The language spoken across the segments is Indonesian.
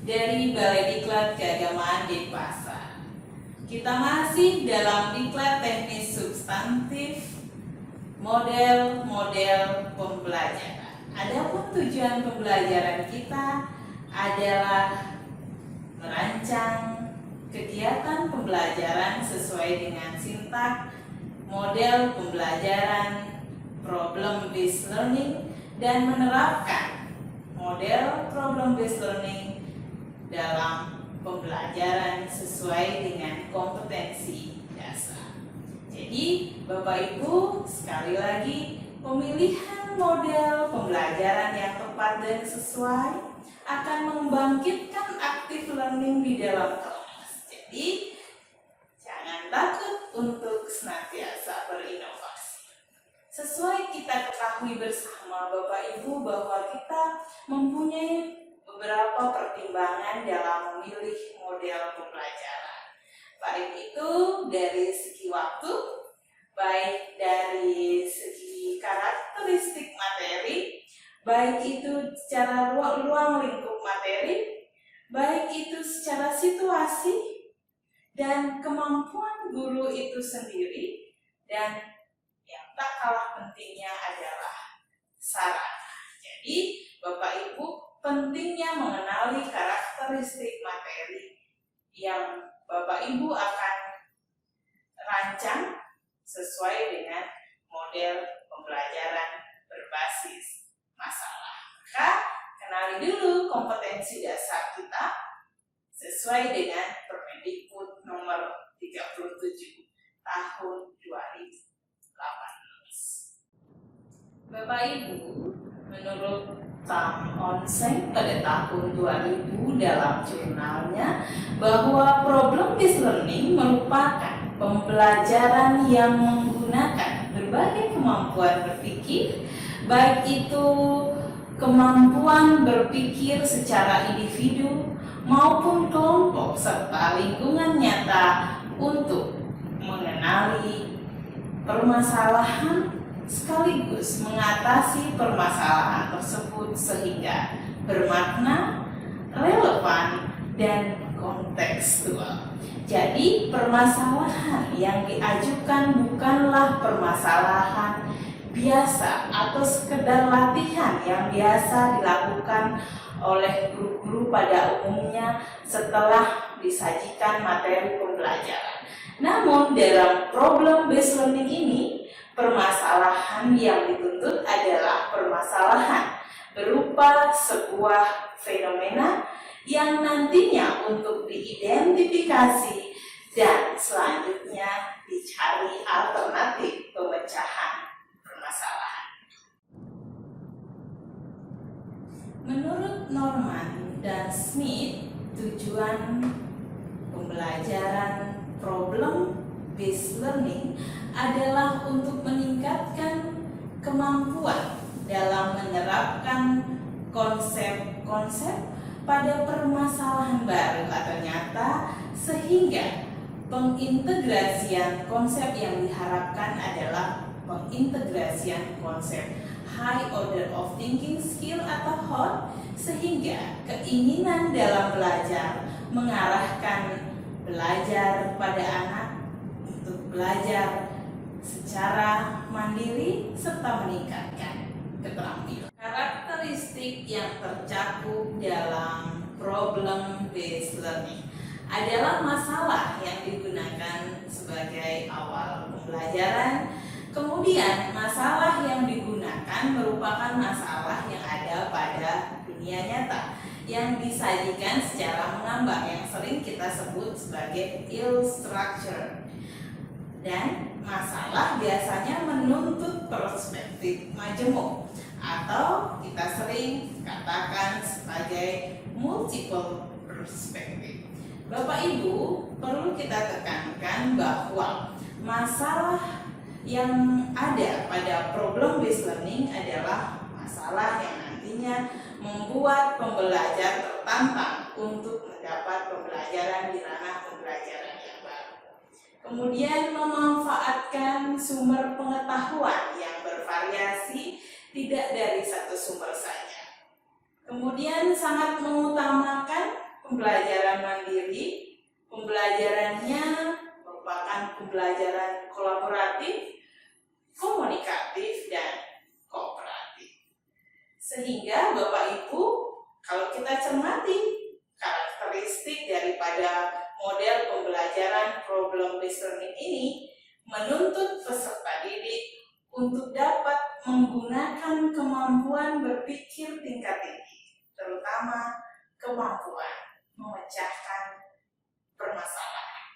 dari Balai Diklat Keagamaan Denpasar. Kita masih dalam diklat teknis substantif model-model pembelajaran. Adapun tujuan pembelajaran kita adalah merancang kegiatan pembelajaran sesuai dengan sintak model pembelajaran problem based learning dan menerapkan model problem based learning dalam pembelajaran sesuai dengan kompetensi dasar. Jadi, Bapak Ibu, sekali lagi pemilihan model pembelajaran yang tepat dan sesuai akan membangkitkan active learning di dalam kelas. Jadi, jangan takut untuk senantiasa berinovasi. Sesuai kita ketahui bersama Bapak Ibu bahwa kita mempunyai beberapa pertimbangan dalam memilih model pembelajaran. Baik itu dari segi waktu, baik dari segi karakteristik materi, baik itu secara ruang lingkup materi, baik itu secara situasi, dan kemampuan guru itu sendiri, dan yang tak kalah pentingnya adalah sarana. Jadi, Bapak Ibu, pentingnya mengenali karakteristik materi yang Bapak Ibu akan rancang sesuai dengan model pembelajaran berbasis masalah. Maka, kenali dulu kompetensi dasar kita sesuai dengan Permendikbud nomor 37 tahun 2018. Bapak Ibu, menurut Tam Onseng pada tahun 2000 dalam jurnalnya bahwa problem based learning merupakan pembelajaran yang menggunakan berbagai kemampuan berpikir, baik itu kemampuan berpikir secara individu maupun kelompok serta lingkungan nyata untuk mengenali permasalahan sekaligus mengatasi permasalahan tersebut sehingga bermakna, relevan, dan kontekstual. Jadi permasalahan yang diajukan bukanlah permasalahan biasa atau sekedar latihan yang biasa dilakukan oleh guru-guru pada umumnya setelah disajikan materi pembelajaran. Namun dalam problem based learning ini, permasalahan yang dituntut adalah permasalahan berupa sebuah fenomena yang nantinya untuk diidentifikasi dan selanjutnya dicari alternatif pemecahan permasalahan. Menurut Norman dan Smith, tujuan pembelajaran problem based learning adalah untuk meningkatkan kemampuan dalam menerapkan konsep-konsep pada permasalahan baru atau nyata sehingga pengintegrasian konsep yang diharapkan adalah pengintegrasian konsep high order of thinking skill atau HOT sehingga keinginan dalam belajar mengarahkan belajar pada anak untuk belajar secara mandiri serta meningkatkan keterampilan. Karakteristik yang tercakup dalam problem based learning adalah masalah yang digunakan sebagai awal pembelajaran. Kemudian masalah yang digunakan merupakan masalah yang ada pada dunia nyata yang disajikan secara mengambang yang sering kita sebut sebagai ill structure. Dan masalah biasanya menuntut perspektif majemuk atau kita sering katakan sebagai multiple perspektif. Bapak Ibu, perlu kita tekankan bahwa masalah yang ada pada problem based learning adalah masalah yang nantinya membuat pembelajar tertantang untuk mendapat pembelajaran di ranah pembelajaran yang baru. Kemudian memanfaatkan sumber pengetahuan yang bervariasi, tidak dari satu sumber saja. Kemudian sangat mengutamakan pembelajaran mandiri. Pembelajarannya merupakan pembelajaran kolaboratif, komunikatif, dan kooperatif. Sehingga Bapak Ibu, kalau kita cermati karakteristik daripada model pembelajaran problem based learning ini menuntut peserta didik untuk dapat menggunakan kemampuan berpikir tingkat tinggi, terutama kemampuan memecahkan permasalahan.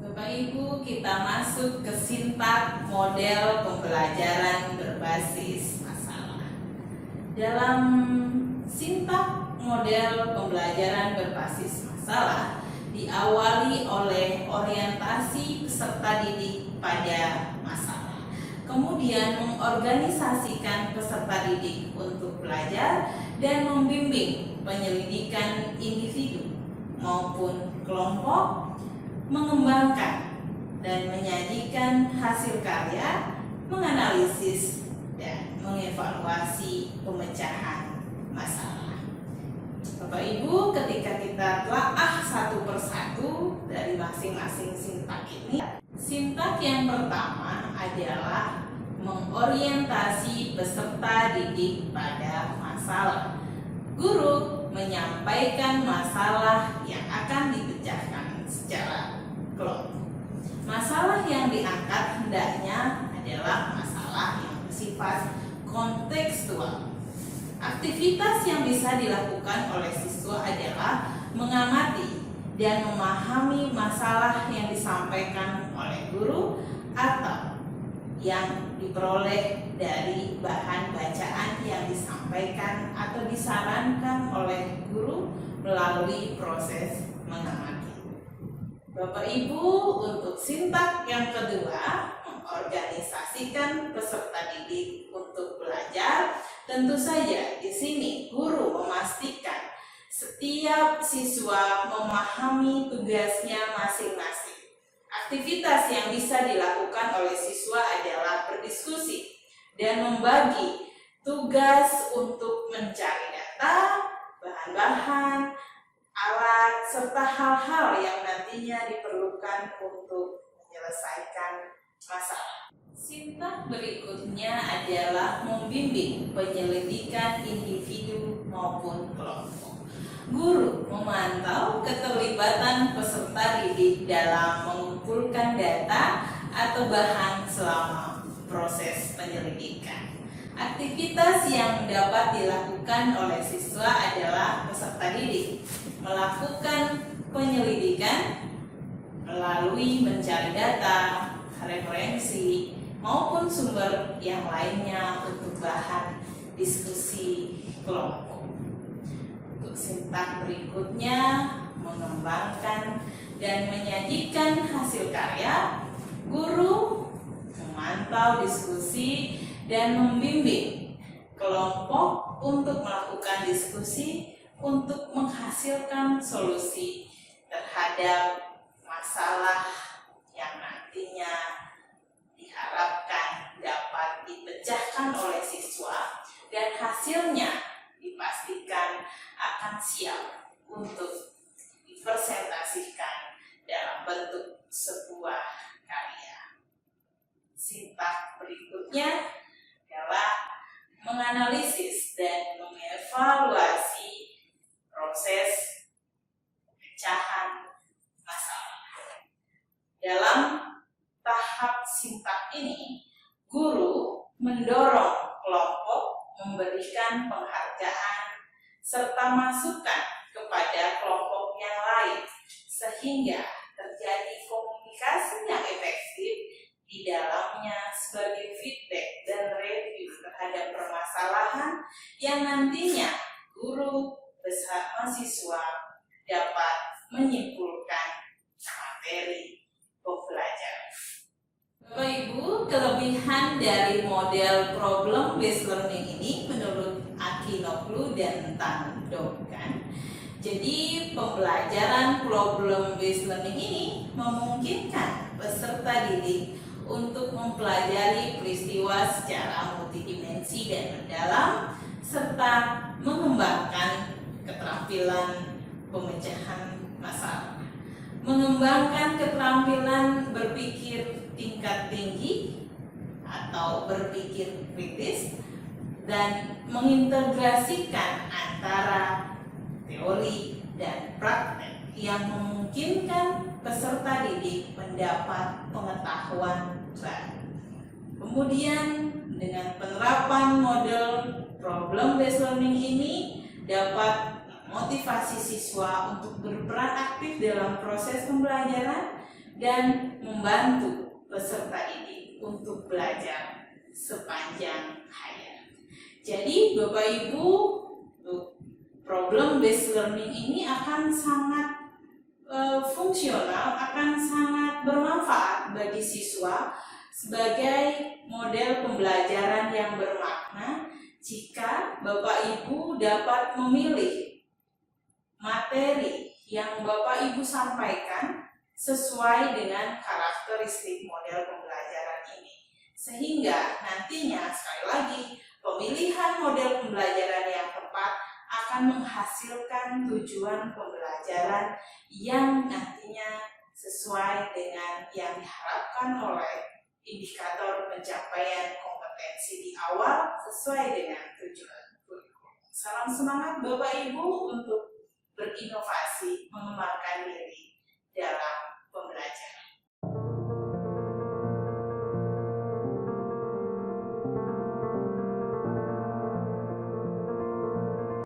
Bapak Ibu, kita masuk ke sintak model pembelajaran berbasis masalah. Dalam sintak model pembelajaran berbasis masalah diawali oleh orientasi peserta didik pada masalah. Kemudian mengorganisasikan peserta didik untuk belajar dan membimbing penyelidikan individu maupun kelompok, mengembangkan dan menyajikan hasil karya, menganalisis dan mengevaluasi pemecahan masalah. Bapak Ibu, ketika kita telaah satu persatu dari masing-masing sintak ini, sintak yang pertama adalah mengorientasi peserta didik pada masalah. Guru menyampaikan masalah yang akan dipecahkan secara kelompok. Masalah yang diangkat hendaknya adalah masalah yang bersifat kontekstual. Aktivitas yang bisa dilakukan oleh siswa adalah mengamati dan memahami masalah yang disampaikan oleh guru atau yang diperoleh dari bahan bacaan yang disampaikan atau disarankan oleh guru melalui proses mengamati. Bapak Ibu, untuk sintak yang kedua, mengorganisasikan peserta didik untuk belajar. Tentu saja di sini guru memastikan setiap siswa memahami tugasnya masing-masing. Aktivitas yang bisa dilakukan oleh siswa adalah berdiskusi dan membagi tugas untuk mencari data, bahan-bahan, alat, serta hal-hal yang nantinya diperlukan untuk menyelesaikan masalah. Sintak berikutnya adalah membimbing penyelidikan individu maupun kelompok. Guru memantau keterlibatan peserta didik dalam mengumpulkan data atau bahan selama proses penyelidikan. Aktivitas yang dapat dilakukan oleh siswa adalah peserta didik melakukan penyelidikan melalui mencari data, referensi, maupun sumber yang lainnya untuk bahan diskusi kelompok. Untuk sintak berikutnya, mengembangkan dan menyajikan hasil karya. Guru memantau diskusi dan membimbing kelompok untuk melakukan diskusi untuk menghasilkan solusi terhadap masalah yang nantinya diharapkan dapat dipecahkan oleh siswa dan hasilnya dipastikan akan siap untuk dipresentasikan dalam bentuk sebuah karya. Sintak berikutnya adalah menganalisis dan mengevaluasi proses pecahan masalah. Dalam tahap sintak ini, guru mendorong kelompok memberikan penghargaan serta masukan kepada kelompok yang lain sehingga terjadi komunikasi yang efektif di dalamnya sebagai feedback dan review terhadap permasalahan yang nantinya guru bersama siswa dapat menyimpulkan materi pembelajaran. Bapak Ibu, kelebihan dari model problem based learning ini menurut Akinoglu dan Tan Dongkan. Jadi pembelajaran problem based learning ini memungkinkan peserta didik untuk mempelajari peristiwa secara multidimensi dan mendalam serta mengembangkan keterampilan pemecahan masalah. Mengembangkan keterampilan berpikir tingkat tinggi atau berpikir kritis dan mengintegrasikan antara teori dan praktek yang memungkinkan peserta didik mendapat pengetahuan baru. Kemudian dengan penerapan model problem based learning ini dapat motivasi siswa untuk berperan aktif dalam proses pembelajaran dan membantu peserta didik untuk belajar sepanjang hayat. Jadi Bapak Ibu, problem based learning ini akan sangat fungsional, akan sangat bermanfaat bagi siswa sebagai model pembelajaran yang bermakna jika Bapak Ibu dapat memilih materi yang Bapak Ibu sampaikan sesuai dengan karakteristik model pembelajaran ini. Sehingga nantinya sekali lagi pemilihan model pembelajaran yang tepat akan menghasilkan tujuan pembelajaran yang nantinya sesuai dengan yang diharapkan oleh indikator pencapaian kompetensi di awal sesuai dengan tujuan kurikulum. Salam semangat Bapak Ibu untuk berinovasi.